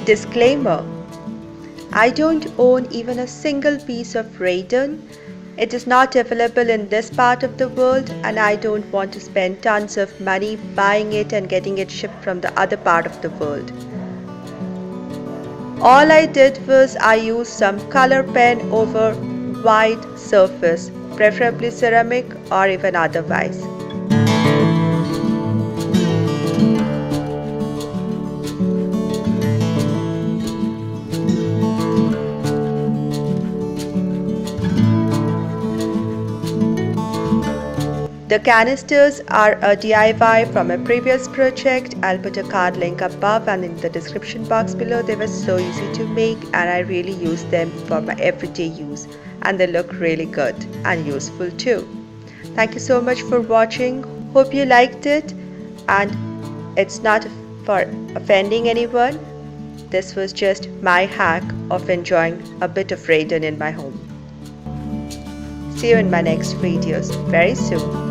Disclaimer: I don't own even a single piece of Rae Dunn. It is not available in this part of the world, and I don't want to spend tons of money buying it and getting it shipped from the other part of the world. All I did was I used some color pen over white surface, preferably ceramic or even otherwise. The canisters are a DIY from a previous project. I'll put a card link above and in the description box below. They were so easy to make and I really use them for my everyday use, and they look really good and useful too. Thank you so much for watching. Hope you liked it, and it's not for offending anyone. This was just my hack of enjoying a bit of Rae Dunn in my home. See you in my next videos very soon.